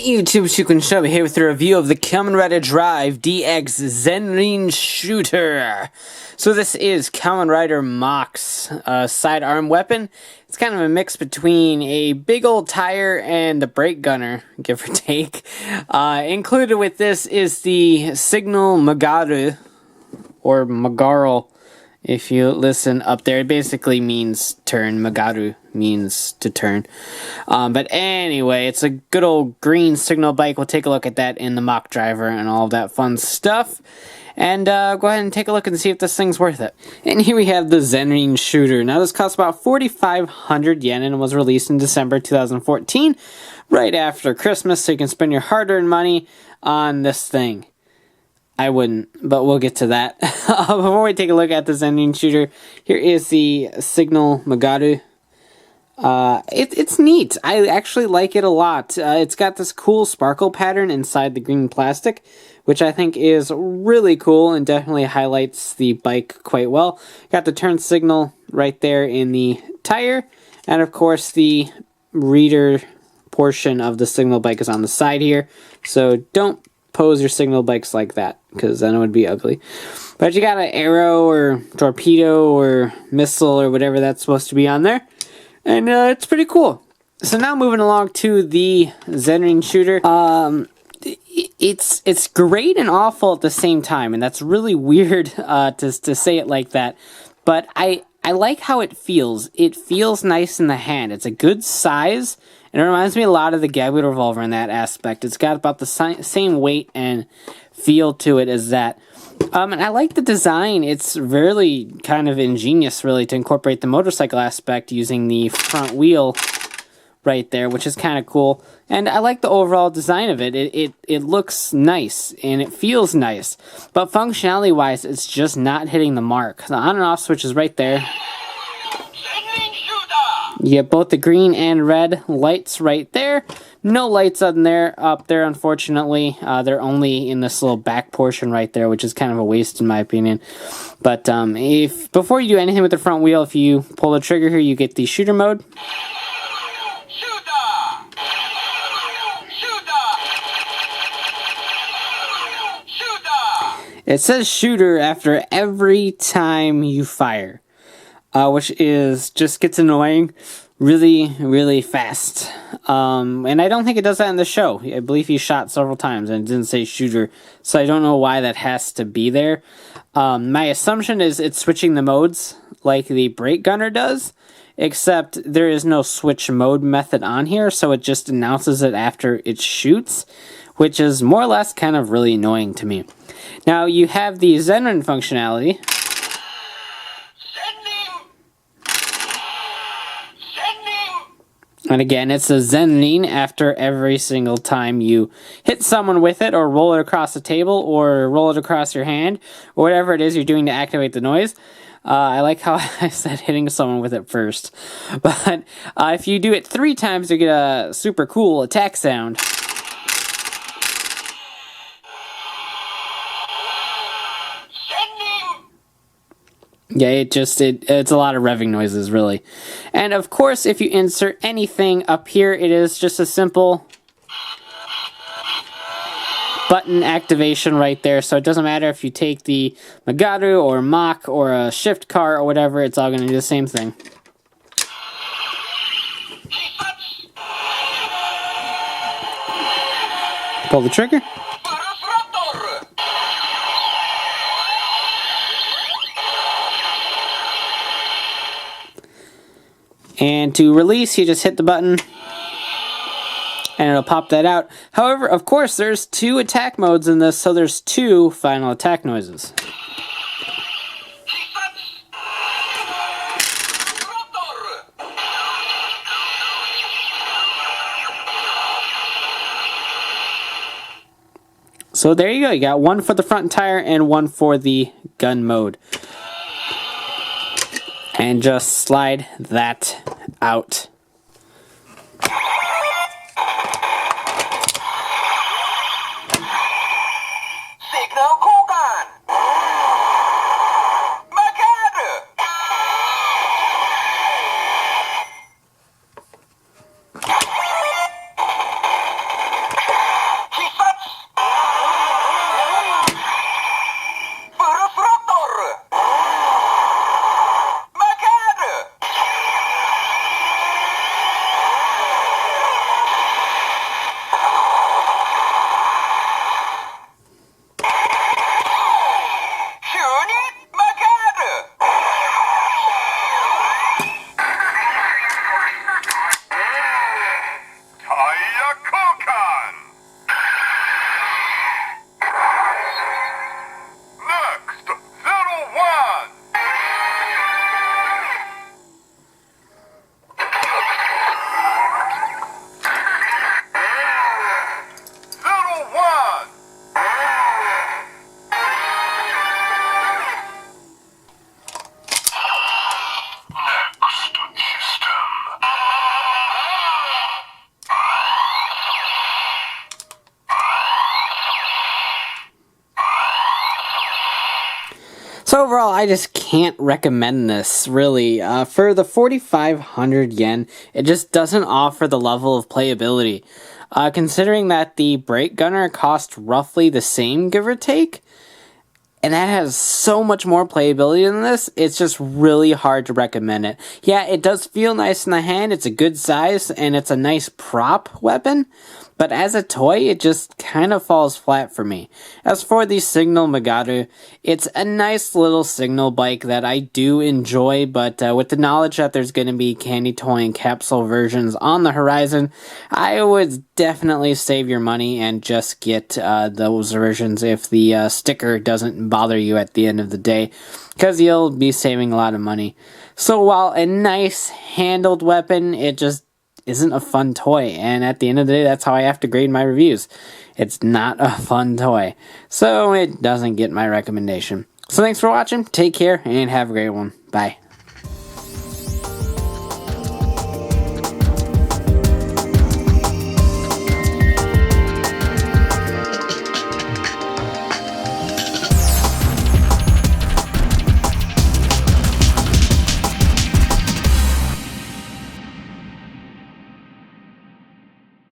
YouTube, Shukun Show here with a review of the Kamen Drive DX Zenrin Shooter. So this is Kamen Rider Mach's sidearm weapon. It's kind of a mix between a big old tire and the brake gunner, give or take. Included with this is the signal Magarl, or Magarl, if you listen up there. It basically means turn. Magarl means to turn. But anyway, it's a good old green signal bike. We'll take a look at that in the Mach Driver and all of that fun stuff. And go ahead and take a look and see if this thing's worth it. And here we have the Zenrin Shooter. Now this costs about 4,500 yen and was released in December 2014, right after Christmas, so you can spend your hard-earned money on this thing. I wouldn't, but we'll get to that. Before we take a look at the Zenrin Shooter, here is the signal Magarl. It's neat. I actually like it a lot. It's got this cool sparkle pattern inside the green plastic, which I think is really cool and definitely highlights the bike quite well. Got the turn signal right there in the tire, and of course the reader portion of the signal bike is on the side here, so don't pose your signal bikes like that, because then it would be ugly. But you got an arrow or torpedo or missile or whatever that's supposed to be on there, and it's pretty cool. So now moving along to the Zenrin Shooter. It's great and awful at the same time, and that's really weird to say it like that. But I like how it feels. It feels nice in the hand. It's a good size, and it reminds me a lot of the Gabby revolver in that aspect. It's got about the same weight and feel to it as that. And I like the design. It's really kind of ingenious, really, to incorporate the motorcycle aspect using the front wheel right there, which is kind of cool. And I like the overall design of it. It looks nice, and it feels nice. But functionality-wise, it's just not hitting the mark. The on and off switch is right there. You get both the green and red lights right there. No lights up there, unfortunately. They're only in this little back portion right there, which is kind of a waste in my opinion. But before you do anything with the front wheel, if you pull the trigger here, you get the shooter mode. It says shooter after every time you fire, which just gets annoying really, really fast. And I don't think it does that in the show. I believe he shot several times and it didn't say shooter, so I don't know why that has to be there. My assumption is it's switching the modes like the brake gunner does, except there is no switch mode method on here, so it just announces it after it shoots, which is more or less kind of really annoying to me. Now you have the Zenrin functionality. And again, it's a Zenrin after every single time you hit someone with it, or roll it across the table, or roll it across your hand, or whatever it is you're doing to activate the noise. I like how I said hitting someone with it first. But if you do it 3 times, you get a super cool attack sound. Yeah, it's a lot of revving noises, really. And of course, if you insert anything up here, it is just a simple button activation right there. So it doesn't matter if you take the Magarl or Mach or a shift car or whatever, it's all going to do the same thing. Pull the trigger. And to release, you just hit the button, and it'll pop that out. However, of course, there's 2 attack modes in this, so there's 2 final attack noises. So there you go. You got 1 for the front tire and 1 for the gun mode. And just slide that out. I just can't recommend this, really. For the 4,500 yen, it just doesn't offer the level of playability. Considering that the brake gunner cost roughly the same, give or take, and that has so much more playability than this, it's just really hard to recommend it. Yeah, it does feel nice in the hand, it's a good size, and it's a nice prop weapon, but as a toy, it just kind of falls flat for me. As for the Signal Magarl, it's a nice little signal bike that I do enjoy, but with the knowledge that there's going to be candy toy and capsule versions on the horizon, I would definitely save your money and just get those versions if the sticker doesn't bother you at the end of the day, because you'll be saving a lot of money. So while a nice handled weapon, it just isn't a fun toy, and at the end of the day, that's how I have to grade my reviews. It's not a fun toy, so it doesn't get my recommendation. So thanks for watching, take care, and have a great one. Bye.